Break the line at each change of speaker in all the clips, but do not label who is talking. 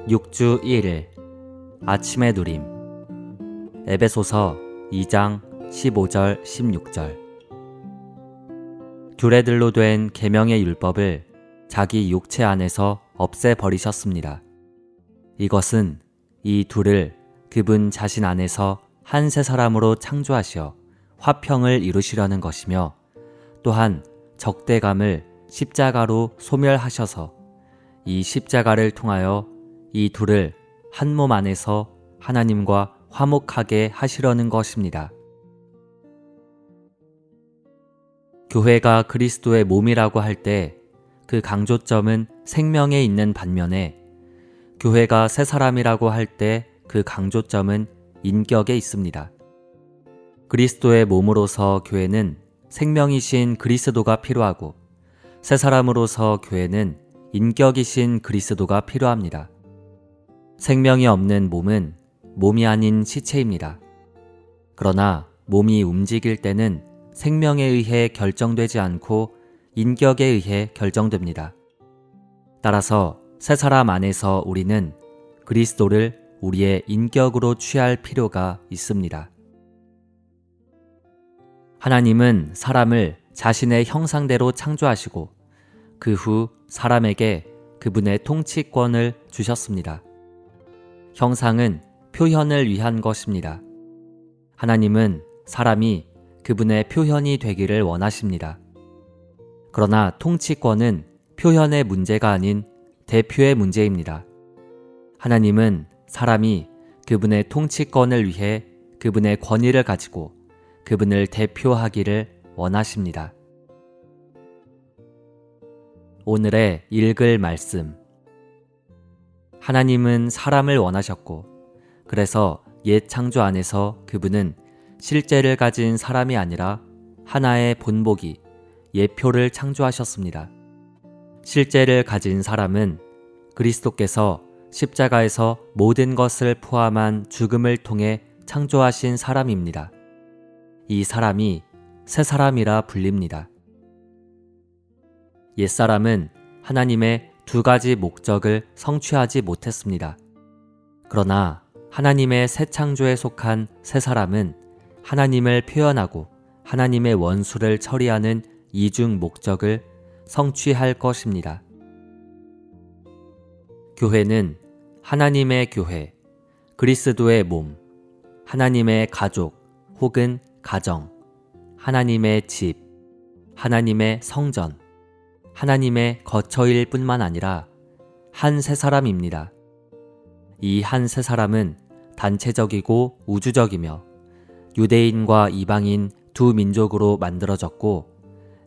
6주 1일 아침의 누림. 에베소서 2장 15절 16절. 규례들로 된 계명의 율법을 자기 육체 안에서 없애버리셨습니다. 이것은 이 둘을 그분 자신 안에서 한 새 사람으로 창조하시어 화평을 이루시려는 것이며, 또한 적대감을 십자가로 소멸하셔서 이 십자가를 통하여 이 둘을 한 몸 안에서 하나님과 화목하게 하시려는 것입니다. 교회가 그리스도의 몸이라고 할 때 그 강조점은 생명에 있는 반면에, 교회가 새 사람이라고 할 때 그 강조점은 인격에 있습니다. 그리스도의 몸으로서 교회는 생명이신 그리스도가 필요하고, 새 사람으로서 교회는 인격이신 그리스도가 필요합니다. 생명이 없는 몸은 몸이 아닌 시체입니다. 그러나 몸이 움직일 때는 생명에 의해 결정되지 않고 인격에 의해 결정됩니다. 따라서 새 사람 안에서 우리는 그리스도를 우리의 인격으로 취할 필요가 있습니다. 하나님은 사람을 자신의 형상대로 창조하시고 그 후 사람에게 그분의 통치권을 주셨습니다. 형상은 표현을 위한 것입니다. 하나님은 사람이 그분의 표현이 되기를 원하십니다. 그러나 통치권은 표현의 문제가 아닌 대표의 문제입니다. 하나님은 사람이 그분의 통치권을 위해 그분의 권위를 가지고 그분을 대표하기를 원하십니다. 오늘의 읽을 말씀. 하나님은 사람을 원하셨고, 그래서 옛 창조 안에서 그분은 실제를 가진 사람이 아니라 하나의 본보기, 예표를 창조하셨습니다. 실제를 가진 사람은 그리스도께서 십자가에서 모든 것을 포함한 죽음을 통해 창조하신 사람입니다. 이 사람이 새 사람이라 불립니다. 옛사람은 하나님의 두 가지 목적을 성취하지 못했습니다. 그러나 하나님의 새 창조에 속한 새 사람은 하나님을 표현하고 하나님의 원수를 처리하는 이중 목적을 성취할 것입니다. 교회는 하나님의 교회, 그리스도의 몸, 하나님의 가족 혹은 가정, 하나님의 집, 하나님의 성전, 하나님의 거처일 뿐만 아니라 한 새 사람입니다. 이 한 새 사람은 단체적이고 우주적이며 유대인과 이방인 두 민족으로 만들어졌고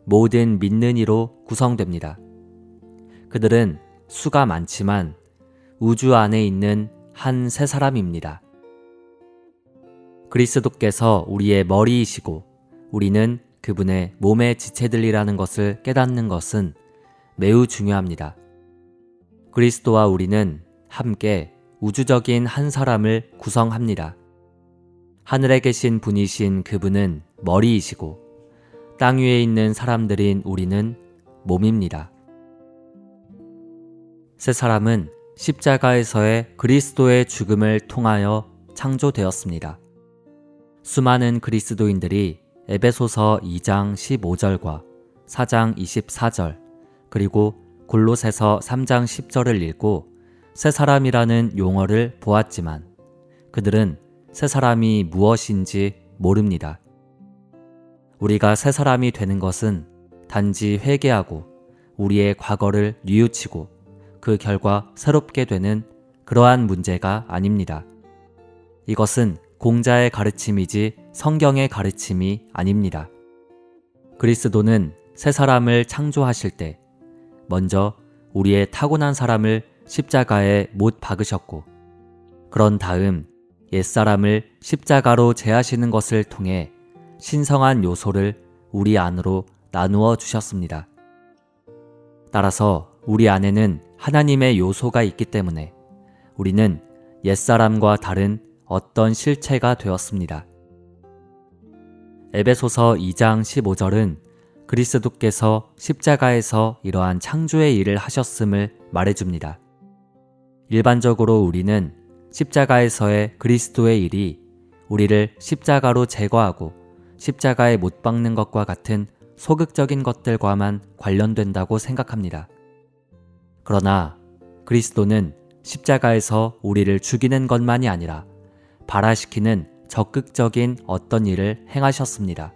모든 믿는 이로 구성됩니다. 그들은 수가 많지만 우주 안에 있는 한 새 사람입니다. 그리스도께서 우리의 머리이시고 우리는 그분의 몸의 지체들이라는 것을 깨닫는 것은 매우 중요합니다. 그리스도와 우리는 함께 우주적인 한 사람을 구성합니다. 하늘에 계신 분이신 그분은 머리이시고 땅 위에 있는 사람들인 우리는 몸입니다. 새 사람은 십자가에서의 그리스도의 죽음을 통하여 창조되었습니다. 수많은 그리스도인들이 에베소서 2장 15절과 4장 24절 그리고 골로새서 3장 10절을 읽고 새 사람이라는 용어를 보았지만 그들은 새 사람이 무엇인지 모릅니다. 우리가 새 사람이 되는 것은 단지 회개하고 우리의 과거를 뉘우치고 그 결과 새롭게 되는 그러한 문제가 아닙니다. 이것은 공자의 가르침이지 성경의 가르침이 아닙니다. 그리스도는 새 사람을 창조하실 때 먼저 우리의 타고난 사람을 십자가에 못 박으셨고, 그런 다음 옛사람을 십자가로 제하시는 것을 통해 신성한 요소를 우리 안으로 나누어 주셨습니다. 따라서 우리 안에는 하나님의 요소가 있기 때문에 우리는 옛사람과 다른 어떤 실체가 되었습니다. 에베소서 2장 15절은 그리스도께서 십자가에서 이러한 창조의 일을 하셨음을 말해줍니다. 일반적으로 우리는 십자가에서의 그리스도의 일이 우리를 십자가로 제거하고 십자가에 못 박는 것과 같은 소극적인 것들과만 관련된다고 생각합니다. 그러나 그리스도는 십자가에서 우리를 죽이는 것만이 아니라 발화시키는 적극적인 어떤 일을 행하셨습니다.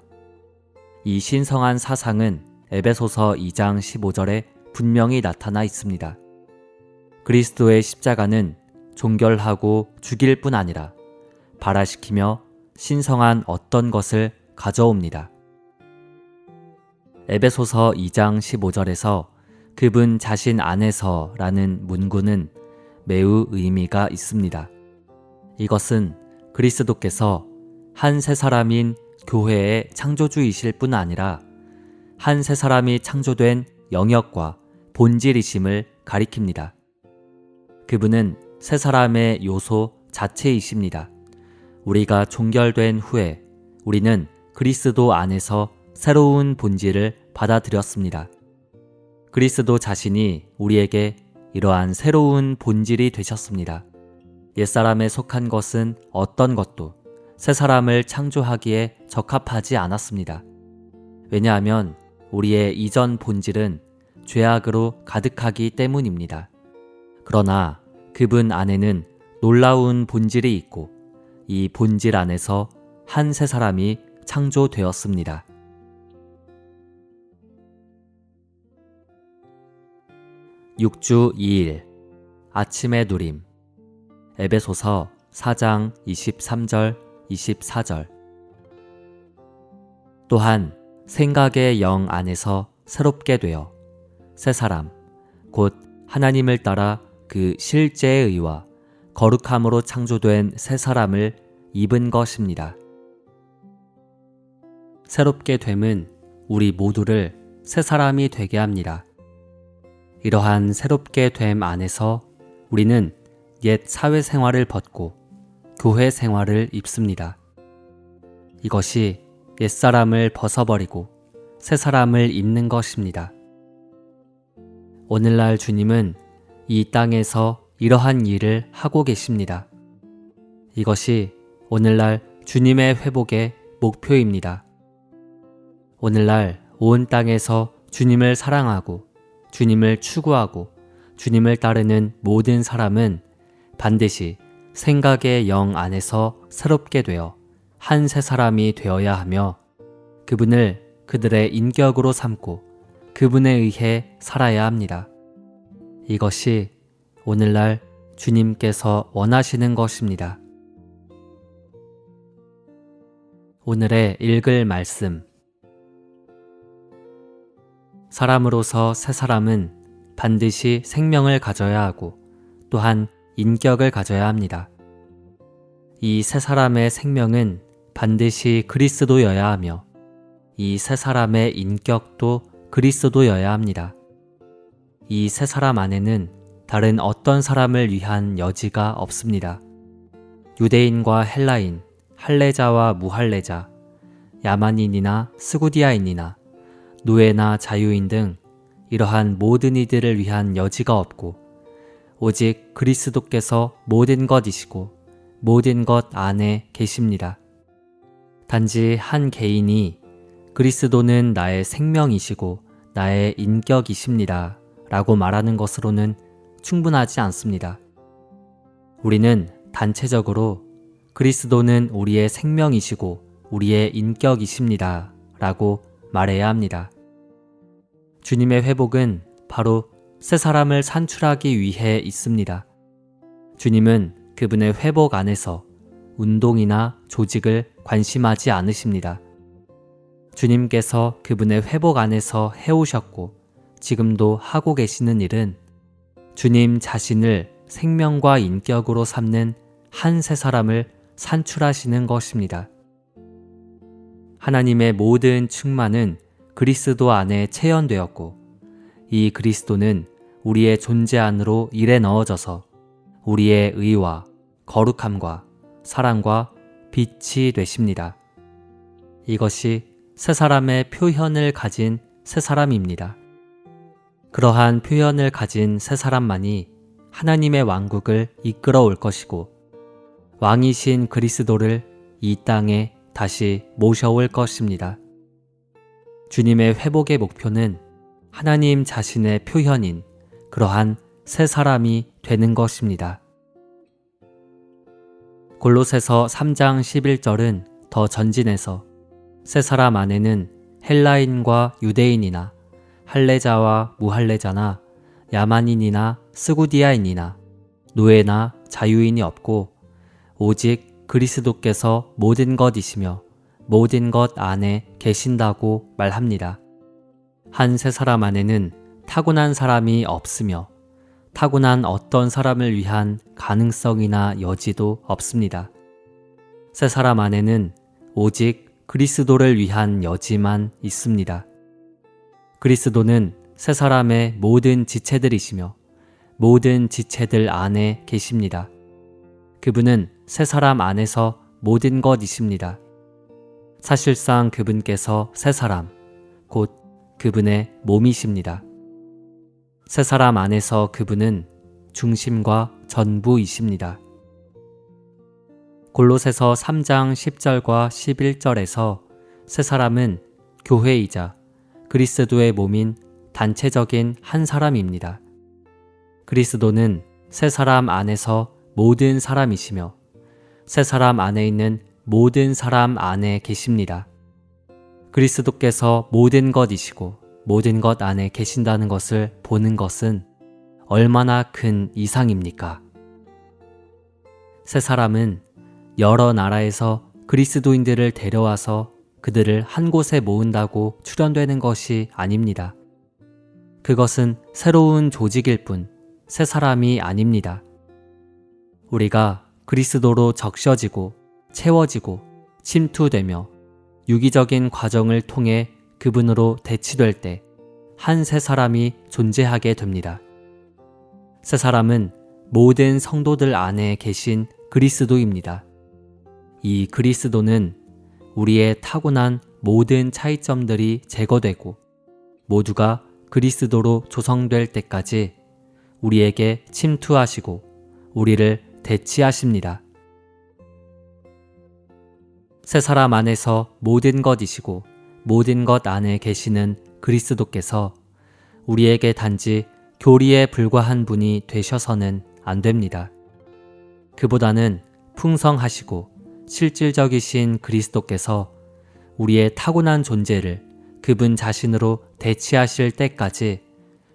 이 신성한 사상은 에베소서 2장 15절에 분명히 나타나 있습니다. 그리스도의 십자가는 종결하고 죽일 뿐 아니라 발화시키며 신성한 어떤 것을 가져옵니다. 에베소서 2장 15절에서 그분 자신 안에서 라는 문구는 매우 의미가 있습니다. 이것은 그리스도께서 한 새 사람인 교회의 창조주이실 뿐 아니라 한 새 사람이 창조된 영역과 본질이심을 가리킵니다. 그분은 새 사람의 요소 자체이십니다. 우리가 종결된 후에 우리는 그리스도 안에서 새로운 본질을 받아들였습니다. 그리스도 자신이 우리에게 이러한 새로운 본질이 되셨습니다. 옛사람에 속한 것은 어떤 것도 새 사람을 창조하기에 적합하지 않았습니다. 왜냐하면 우리의 이전 본질은 죄악으로 가득하기 때문입니다. 그러나 그분 안에는 놀라운 본질이 있고 이 본질 안에서 한 새 사람이 창조되었습니다. 육주 2일 아침의 누림 에베소서 4장 23절 24절 또한 생각의 영 안에서 새롭게 되어 새 사람 곧 하나님을 따라 그 실제의 의와 거룩함으로 창조된 새 사람을 입은 것입니다. 새롭게 됨은 우리 모두를 새 사람이 되게 합니다. 이러한 새롭게 됨 안에서 우리는 옛 사회생활을 벗고 교회 생활을 입습니다. 이것이 옛사람을 벗어버리고 새사람을 입는 것입니다. 오늘날 주님은 이 땅에서 이러한 일을 하고 계십니다. 이것이 오늘날 주님의 회복의 목표입니다. 오늘날 온 땅에서 주님을 사랑하고 주님을 추구하고 주님을 따르는 모든 사람은 반드시 생각의 영 안에서 새롭게 되어 한 새 사람이 되어야 하며 그분을 그들의 인격으로 삼고 그분에 의해 살아야 합니다. 이것이 오늘날 주님께서 원하시는 것입니다. 오늘의 읽을 말씀 사람으로서 새 사람은 반드시 생명을 가져야 하고 또한 인격을 가져야 합니다. 이 새 사람의 생명은 반드시 그리스도여야 하며 이 새 사람의 인격도 그리스도여야 합니다. 이 새 사람 안에는 다른 어떤 사람을 위한 여지가 없습니다. 유대인과 헬라인, 할례자와 무할례자, 야만인이나 스구디아인이나 노예나 자유인 등 이러한 모든 이들을 위한 여지가 없고 오직 그리스도께서 모든 것이시고 모든 것 안에 계십니다. 단지 한 개인이 그리스도는 나의 생명이시고 나의 인격이십니다 라고 말하는 것으로는 충분하지 않습니다. 우리는 단체적으로 그리스도는 우리의 생명이시고 우리의 인격이십니다 라고 말해야 합니다. 주님의 회복은 바로 새 사람을 산출하기 위해 있습니다. 주님은 그분의 회복 안에서 운동이나 조직을 관심하지 않으십니다. 주님께서 그분의 회복 안에서 해오셨고 지금도 하고 계시는 일은 주님 자신을 생명과 인격으로 삼는 한 새 사람을 산출하시는 것입니다. 하나님의 모든 충만은 그리스도 안에 체현되었고 이 그리스도는 우리의 존재 안으로 일에 넣어져서 우리의 의와 거룩함과 사랑과 빛이 되십니다. 이것이 새 사람의 표현을 가진 새 사람입니다. 그러한 표현을 가진 새 사람만이 하나님의 왕국을 이끌어 올 것이고 왕이신 그리스도를 이 땅에 다시 모셔올 것입니다. 주님의 회복의 목표는 하나님 자신의 표현인 그러한 새 사람이 되는 것입니다. 골로새서 3장 11절은 더 전진해서 새 사람 안에는 헬라인과 유대인이나 할례자와 무할례자나 야만인이나 스구디아인이나 노예나 자유인이 없고 오직 그리스도께서 모든 것이시며 모든 것 안에 계신다고 말합니다. 한 새 사람 안에는 타고난 사람이 없으며 타고난 어떤 사람을 위한 가능성이나 여지도 없습니다. 새 사람 안에는 오직 그리스도를 위한 여지만 있습니다. 그리스도는 새 사람의 모든 지체들이시며 모든 지체들 안에 계십니다. 그분은 새 사람 안에서 모든 것이십니다. 사실상 그분께서 새 사람, 곧 그분의 몸이십니다. 새 사람 안에서 그분은 중심과 전부이십니다. 골로새서 3장 10절과 11절에서 새 사람은 교회이자 그리스도의 몸인 단체적인 한 사람입니다. 그리스도는 새 사람 안에서 모든 사람이시며 새 사람 안에 있는 모든 사람 안에 계십니다. 그리스도께서 모든 것이시고 모든 것 안에 계신다는 것을 보는 것은 얼마나 큰 이상입니까? 새 사람은 여러 나라에서 그리스도인들을 데려와서 그들을 한 곳에 모은다고 출현되는 것이 아닙니다. 그것은 새로운 조직일 뿐 새 사람이 아닙니다. 우리가 그리스도로 적셔지고 채워지고 침투되며 유기적인 과정을 통해 그분으로 대치될 때 한 새 사람이 존재하게 됩니다. 새 사람은 모든 성도들 안에 계신 그리스도입니다. 이 그리스도는 우리의 타고난 모든 차이점들이 제거되고 모두가 그리스도로 조성될 때까지 우리에게 침투하시고 우리를 대치하십니다. 새 사람 안에서 모든 것이시고 모든 것 안에 계시는 그리스도께서 우리에게 단지 교리에 불과한 분이 되셔서는 안 됩니다. 그보다는 풍성하시고 실질적이신 그리스도께서 우리의 타고난 존재를 그분 자신으로 대치하실 때까지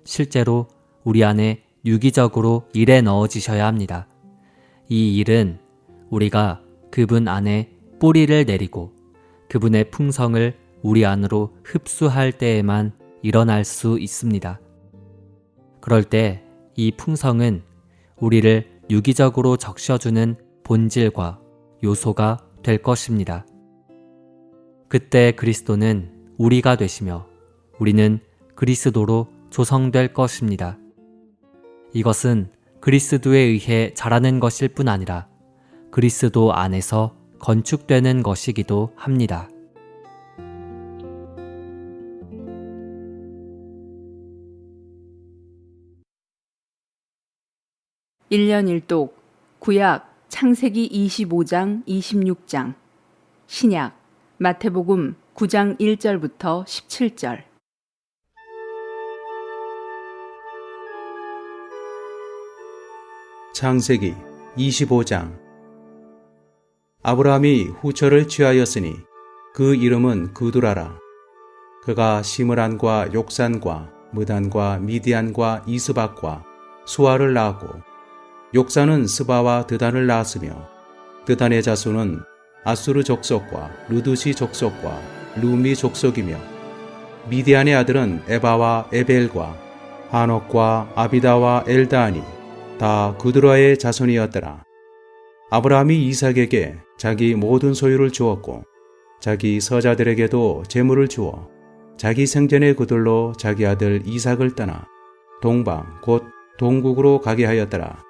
실제로 우리 안에 유기적으로 일에 넣어지셔야 합니다. 이 일은 우리가 그분 안에 뿌리를 내리고 그분의 풍성을 우리 안으로 흡수할 때에만 일어날 수 있습니다. 그럴 때 이 풍성은 우리를 유기적으로 적셔주는 본질과 요소가 될 것입니다. 그때 그리스도는 우리가 되시며 우리는 그리스도로 조성될 것입니다. 이것은 그리스도에 의해 자라는 것일 뿐 아니라 그리스도 안에서 건축되는 것이기도 합니다.
(1년 1독) 구약 창세기 25장 26장, 신약 마태복음 9장 1절부터 17절.
창세기 25장. 아브라함이 후처를 취하였으니 그 이름은 그두라라. 그가 시므란과 욕산과 무단과 미디안과 이스박과 수아를 낳았고, 욕산은 스바와 드단을 낳았으며 드단의 자손은 아수르 족속과 루두시 족속과 루미 족속이며, 미디안의 아들은 에바와 에벨과 하녹과 아비다와 엘다니 다 그두라의 자손이었더라. 아브라함이 이삭에게 자기 모든 소유를 주었고 자기 서자들에게도 재물을 주어 자기 생전의 그들로 자기 아들 이삭을 떠나 동방 곧 동국으로 가게 하였더라.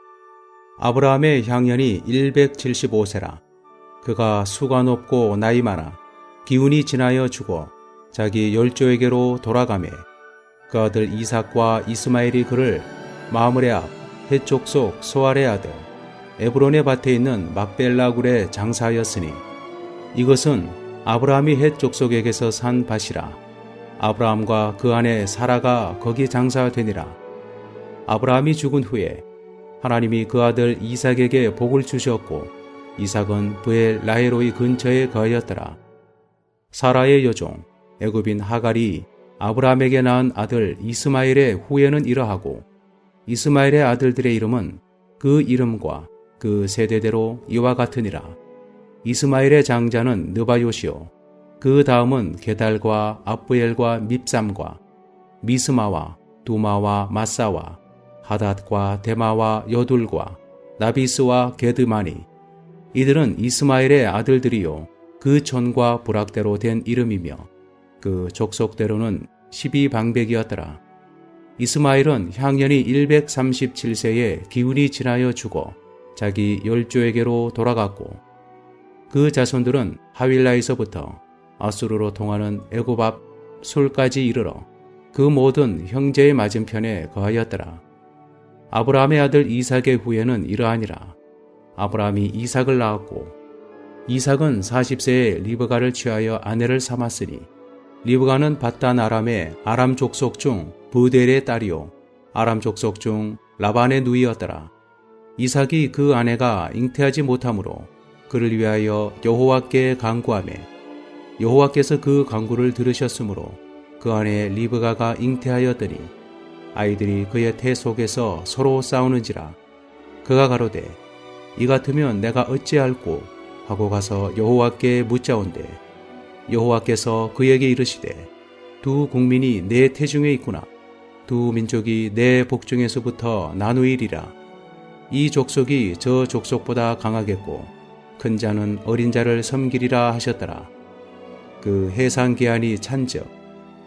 아브라함의 향년이 175세라. 그가 수가 높고 나이 많아 기운이 지나여 죽어 자기 열조에게로 돌아가매 그 아들 이삭과 이스마엘이 그를 마므레 앞 헷 족속 소알의 아들 에브론의 밭에 있는 막벨라 굴의 장사였으니 이것은 아브라함이 헷 족속에게서 산 밭이라. 아브라함과 그 아내 사라가 거기 장사되니라. 아브라함이 죽은 후에 하나님이 그 아들 이삭에게 복을 주셨고 이삭은 브엘 라헤로이 근처에 거하였더라. 사라의 여종 애굽인 하갈이 아브라함에게 낳은 아들 이스마엘의 후예는 이러하고 이스마엘의 아들들의 이름은 그 이름과 그 세대대로 이와 같으니라. 이스마엘의 장자는 느바요시요 그 다음은 게달과 압부엘과 밉삼과 미스마와 두마와 마사와 하닷과 데마와 여둘과 나비스와 게드마니 이들은 이스마엘의 아들들이요 그 촌과 부락대로 된 이름이며 그 족속대로는 12방백이었더라. 이스마엘은 향년이 137세에 기운이 지나여 죽어 자기 열조에게로 돌아갔고 그 자손들은 하윌라에서부터 아수르로 통하는 애굽 앞 술까지 이르러 그 모든 형제의 맞은편에 거하였더라. 아브라함의 아들 이삭의 후예는 이러하니라. 아브라함이 이삭을 낳았고 이삭은 40세에 리브가를 취하여 아내를 삼았으니 리브가는 밧단 아람의 아람 족속 중 부델의 딸이요 아람 족속 중 라반의 누이였더라. 이삭이 그 아내가 잉태하지 못하므로 그를 위하여 여호와께 간구하며 여호와께서 그 간구를 들으셨으므로 그 아내 리브가가 잉태하였더니 아이들이 그의 태 속에서 서로 싸우는지라. 그가 가로되 이 같으면 내가 어찌할꼬 하고 가서 여호와께 묻자온대 여호와께서 그에게 이르시되 두 국민이 내 태중에 있구나. 두 민족이 내 복중에서부터 나누이리라. 이 족속이 저 족속보다 강하겠고 큰 자는 어린 자를 섬기리라 하셨더라. 그 해상 기한이 찬즉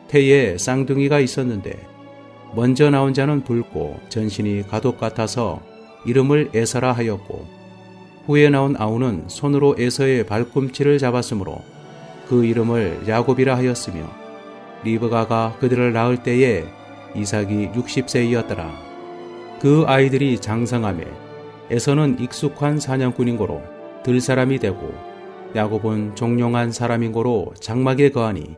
태에 쌍둥이가 있었는데 먼저 나온 자는 붉고 전신이 가독 같아서 이름을 에서라 하였고 후에 나온 아우는 손으로 에서의 발꿈치를 잡았으므로 그 이름을 야곱이라 하였으며 리브가가 그들을 낳을 때에 이삭이 60세이었더라. 그 아이들이 장성하매 에서는 익숙한 사냥꾼인고로 들사람이 되고 야곱은 종용한 사람인고로 장막에 거하니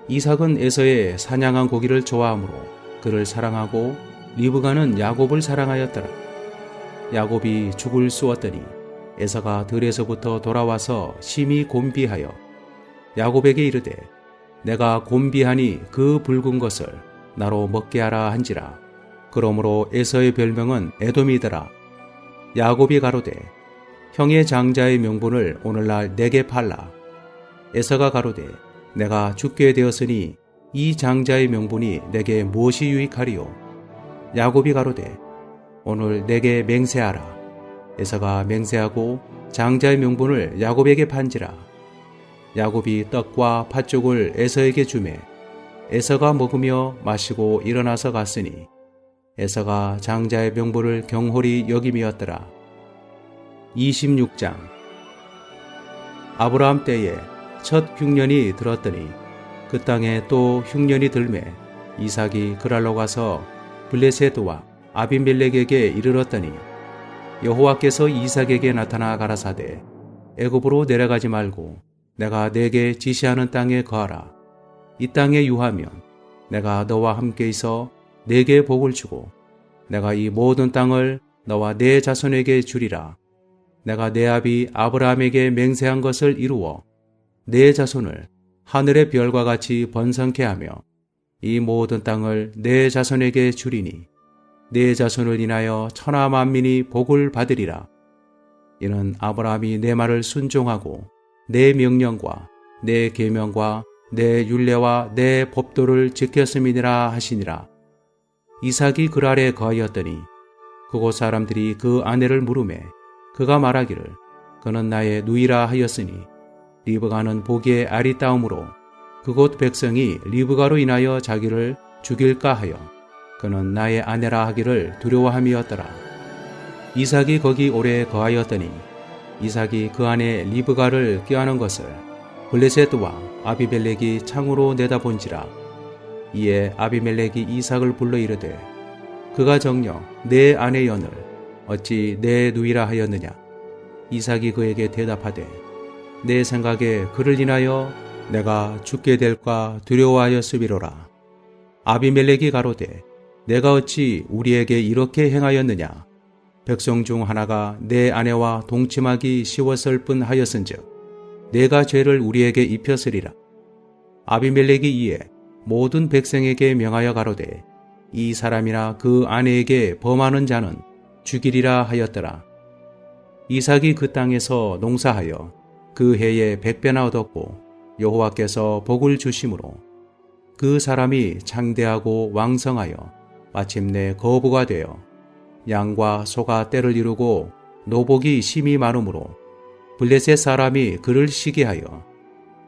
이삭은 에서의 사냥한 고기를 좋아하므로 그를 사랑하고 리브가는 야곱을 사랑하였더라. 야곱이 죽을 쑤었더니 에서가 들에서부터 돌아와서 심히 곤비하여 야곱에게 이르되 내가 곤비하니 그 붉은 것을 나로 먹게 하라 한지라. 그러므로 에서의 별명은 에돔이더라. 야곱이 가로되 형의 장자의 명분을 오늘날 내게 팔라. 에서가 가로되 내가 죽게 되었으니 이 장자의 명분이 내게 무엇이 유익하리요? 야곱이 가로되 오늘 내게 맹세하라. 에서가 맹세하고 장자의 명분을 야곱에게 판지라. 야곱이 떡과 팥죽을 에서에게 주매 에서가 먹으며 마시고 일어나서 갔으니 에서가 장자의 명분을 경홀히 여김이었더라. 26장 아브라함 때에 첫 흉년이 들었더니 그 땅에 또 흉년이 들매 이삭이 그랄로 가서 블레셋과 아비멜렉에게 이르렀더니 여호와께서 이삭에게 나타나 가라사대 애굽으로 내려가지 말고 내가 내게 지시하는 땅에 거하라. 이 땅에 유하면 내가 너와 함께 있어 내게 복을 주고 내가 이 모든 땅을 너와 내 자손에게 주리라. 내가 내 아비 아브라함에게 맹세한 것을 이루어 내 자손을 하늘의 별과 같이 번성케 하며 이 모든 땅을 내 자손에게 주리니 내 자손을 인하여 천하 만민이 복을 받으리라. 이는 아브라함이 내 말을 순종하고 내 명령과 내 계명과 내 율례와 내 법도를 지켰음이니라 하시니라. 이삭이 그 아래 거하였더니 그곳 사람들이 그 아내를 물으매 그가 말하기를 그는 나의 누이라 하였으니 리브가는 보기에 아리따움으로 그곳 백성이 리브가로 인하여 자기를 죽일까 하여 그는 나의 아내라 하기를 두려워함이었더라. 이삭이 거기 오래 거하였더니 이삭이 그 아내 리브가를 꾀하는 것을 블레셋 왕 아비멜렉이 창으로 내다본지라. 이에 아비멜렉이 이삭을 불러 이르되 그가 정녕 내 아내여늘 어찌 내 누이라 하였느냐? 이삭이 그에게 대답하되 내 생각에 그를 인하여 내가 죽게 될까 두려워하였음이로라. 아비멜렉이 가로되 내가 어찌 우리에게 이렇게 행하였느냐? 백성 중 하나가 내 아내와 동침하기 쉬웠을 뿐 하였은즉 내가 죄를 우리에게 입혔으리라. 아비멜렉이 이에 모든 백성에게 명하여 가로되 이 사람이나 그 아내에게 범하는 자는 죽이리라 하였더라. 이삭이 그 땅에서 농사하여 그 해에 100배나 얻었고 여호와께서 복을 주심으로 그 사람이 창대하고 왕성하여 마침내 거부가 되어 양과 소가 떼를 이루고 노복이 심히 많으므로 블레셋 사람이 그를 시기하여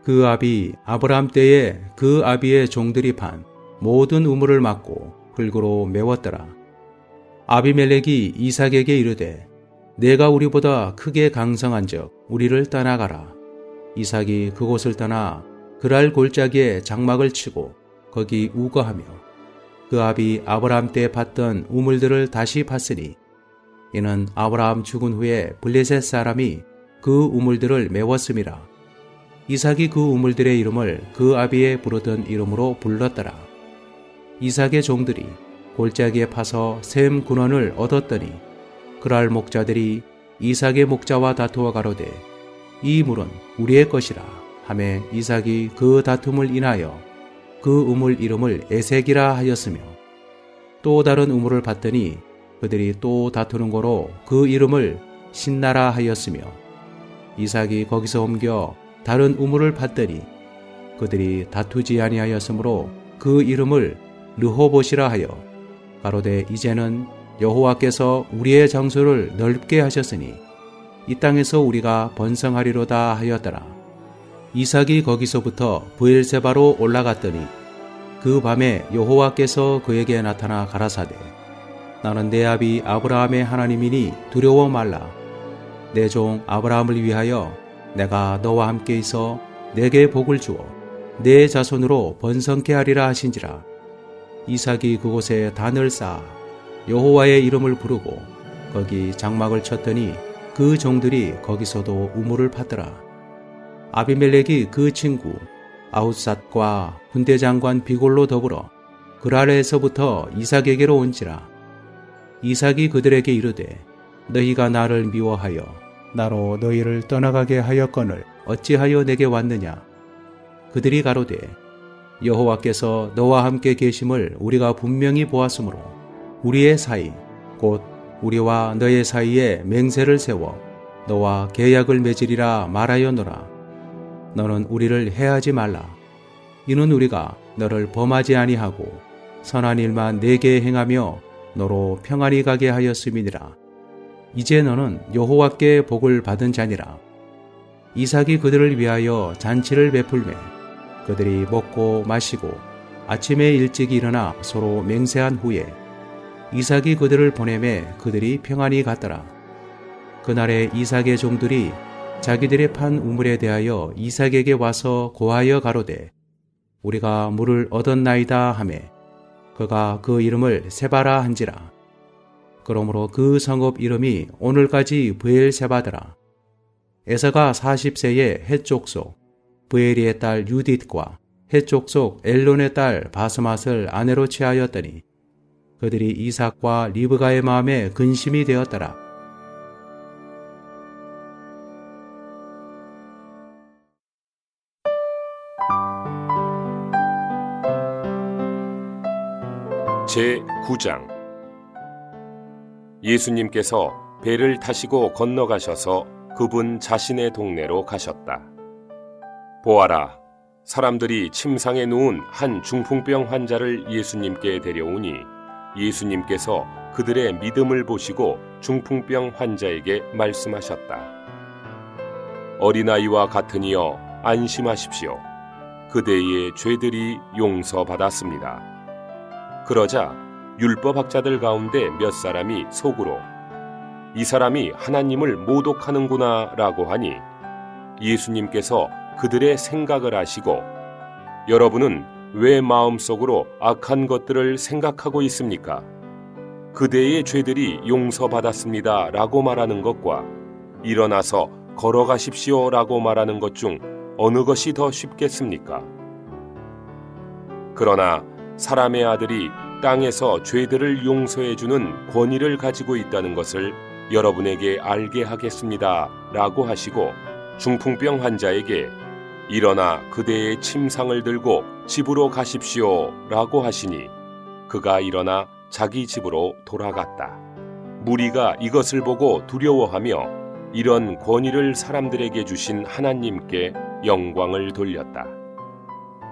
그 아비 아브람 때에 그 아비의 종들이 판 모든 우물을 막고 흙으로 메웠더라. 아비멜렉이 이삭에게 이르되 내가 우리보다 크게 강성한즉 우리를 떠나가라. 이삭이 그곳을 떠나 그랄 골짜기에 장막을 치고 거기 우거하며 그 아비 아브람 때 팠던 우물들을 다시 팠으니 이는 아브라함 죽은 후에 블레셋 사람이 그 우물들을 메웠음이라. 이삭이 그 우물들의 이름을 그 아비의 부르던 이름으로 불렀더라. 이삭의 종들이 골짜기에 파서 셈 군원을 얻었더니 그랄 목자들이 이삭의 목자와 다투어 가로되 이 물은 우리의 것이라 하매 이삭이 그 다툼을 인하여 그 우물 이름을 에색이라 하였으며 또 다른 우물을 봤더니 그들이 또 다투는 거로 그 이름을 신나라 하였으며 이삭이 거기서 옮겨 다른 우물을 봤더니 그들이 다투지 아니하였으므로 그 이름을 르호봇이라 하여 가로되 이제는 여호와께서 우리의 장소를 넓게 하셨으니 이 땅에서 우리가 번성하리로다 하였더라. 이삭이 거기서부터 브엘세바로 올라갔더니 그 밤에 여호와께서 그에게 나타나 가라사대 나는 내 아비 아브라함의 하나님이니 두려워 말라. 내 종 아브라함을 위하여 내가 너와 함께 있어 내게 복을 주어 내 자손으로 번성케 하리라 하신지라. 이삭이 그곳에 단을 쌓아 여호와의 이름을 부르고 거기 장막을 쳤더니 그 종들이 거기서도 우물을 팠더라. 아비멜렉이 그 친구 아웃삿과 군대장관 비골로 더불어 그랄에서부터 이삭에게로 온지라. 이삭이 그들에게 이르되 너희가 나를 미워하여 나로 너희를 떠나가게 하였거늘 어찌하여 내게 왔느냐? 그들이 가로되 여호와께서 너와 함께 계심을 우리가 분명히 보았으므로 우리의 사이 곧 우리와 너의 사이에 맹세를 세워 너와 계약을 맺으리라 말하였노라. 너는 우리를 해하지 말라. 이는 우리가 너를 범하지 아니하고 선한 일만 내게 행하며 너로 평안히 가게 하였음이니라. 이제 너는 여호와께 복을 받은 자니라. 이삭이 그들을 위하여 잔치를 베풀매 그들이 먹고 마시고 아침에 일찍 일어나 서로 맹세한 후에 이삭이 그들을 보내매 그들이 평안히 갔더라. 그날에 이삭의 종들이 자기들의 판 우물에 대하여 이삭에게 와서 고하여 가로되 우리가 물을 얻었나이다 하매 그가 그 이름을 세바라 한지라. 그러므로 그 성읍 이름이 오늘까지 브엘세바더라. 에서가 40세에 헷족속 브에리의 딸 유딧과 헷족속 엘론의 딸 바스맛을 아내로 취하였더니 그들이 이삭과 리브가의 마음에 근심이 되었더라.
제9장 예수님께서 배를 타시고 건너가셔서 그분 자신의 동네로 가셨다. 보아라, 사람들이 침상에 누운 한 중풍병 환자를 예수님께 데려오니 예수님께서 그들의 믿음을 보시고 중풍병 환자에게 말씀하셨다. 어린아이와 같으니여 안심하십시오. 그대의 죄들이 용서받았습니다. 그러자 율법학자들 가운데 몇 사람이 속으로 이 사람이 하나님을 모독하는구나 라고 하니 예수님께서 그들의 생각을 아시고 여러분은 왜 마음속으로 악한 것들을 생각하고 있습니까? 그대의 죄들이 용서받았습니다 라고 말하는 것과 일어나서 걸어가십시오 라고 말하는 것 중 어느 것이 더 쉽겠습니까? 그러나 사람의 아들이 땅에서 죄들을 용서해주는 권위를 가지고 있다는 것을 여러분에게 알게 하겠습니다 라고 하시고 중풍병 환자에게 일어나 그대의 침상을 들고 집으로 가십시오 라고 하시니 그가 일어나 자기 집으로 돌아갔다. 무리가 이것을 보고 두려워하며 이런 권위를 사람들에게 주신 하나님께 영광을 돌렸다.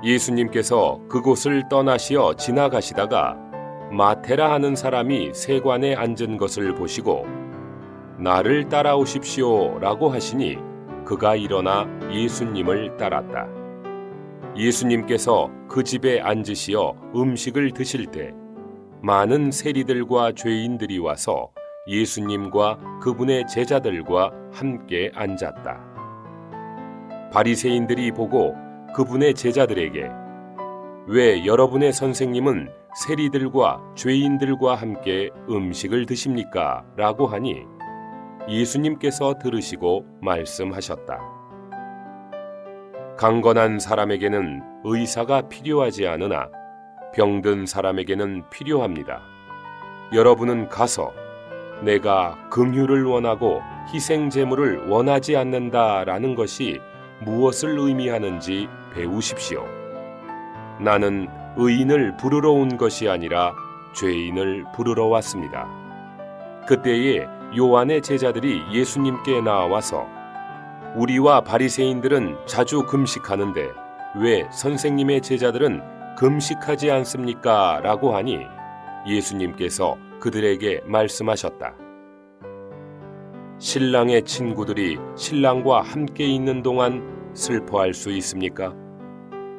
예수님께서 그곳을 떠나시어 지나가시다가 마테라 하는 사람이 세관에 앉은 것을 보시고 나를 따라오십시오 라고 하시니 그가 일어나 예수님을 따랐다. 예수님께서 그 집에 앉으시어 음식을 드실 때 많은 세리들과 죄인들이 와서 예수님과 그분의 제자들과 함께 앉았다. 바리새인들이 보고 그분의 제자들에게 왜 여러분의 선생님은 세리들과 죄인들과 함께 음식을 드십니까? 라고 하니 예수님께서 들으시고 말씀하셨다. 강건한 사람에게는 의사가 필요하지 않으나 병든 사람에게는 필요합니다. 여러분은 가서 내가 긍휼을 원하고 희생 제물을 원하지 않는다라는 것이 무엇을 의미하는지 배우십시오. 나는 의인을 부르러 온 것이 아니라 죄인을 부르러 왔습니다. 그때에 요한의 제자들이 예수님께 나와서 우리와 바리새인들은 자주 금식하는데 왜 선생님의 제자들은 금식하지 않습니까? 라고 하니 예수님께서 그들에게 말씀하셨다. 신랑의 친구들이 신랑과 함께 있는 동안 슬퍼할 수 있습니까?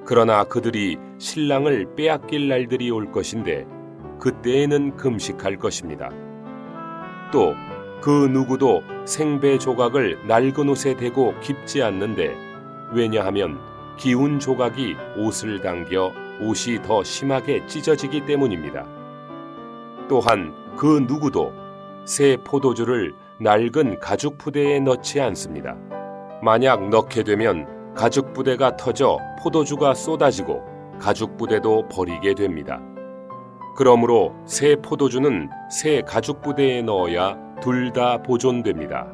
그러나 그들이 신랑을 빼앗길 날들이 올 것인데 그때에는 금식할 것입니다. 또 그 누구도 생배 조각을 낡은 옷에 대고 깁지 않는데 왜냐하면 기운 조각이 옷을 당겨 옷이 더 심하게 찢어지기 때문입니다. 또한 그 누구도 새 포도주를 낡은 가죽 부대에 넣지 않습니다. 만약 넣게 되면 가죽 부대가 터져 포도주가 쏟아지고 가죽 부대도 버리게 됩니다. 그러므로 새 포도주는 새 가죽 부대에 넣어야 둘 다 보존됩니다.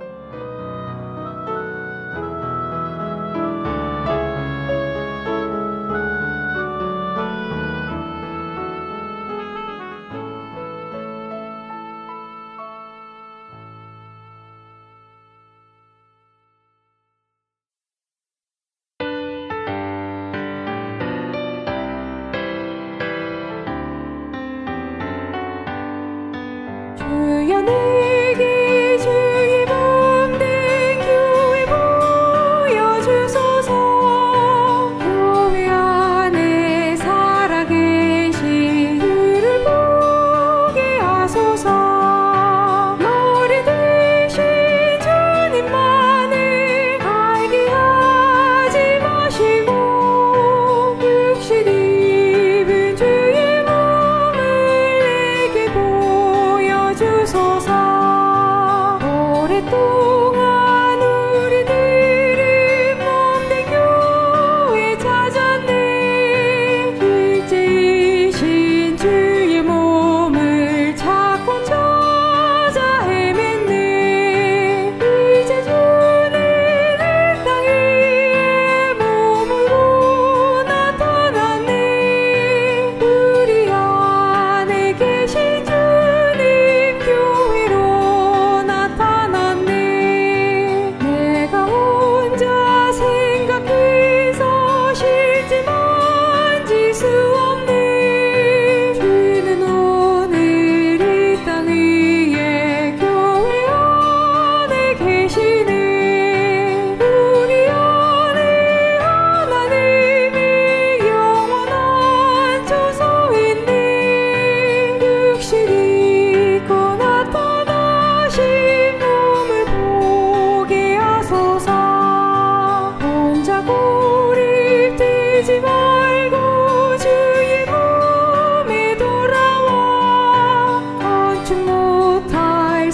주여 내게 주의 몸된 교회 보여주소서. 교회 안에 살아계신 주를 보게 하소서. 머리 대신 주님만을 알게 하지 마시고 육신 입은 주의 몸을 내게 보여주소서.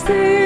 말씀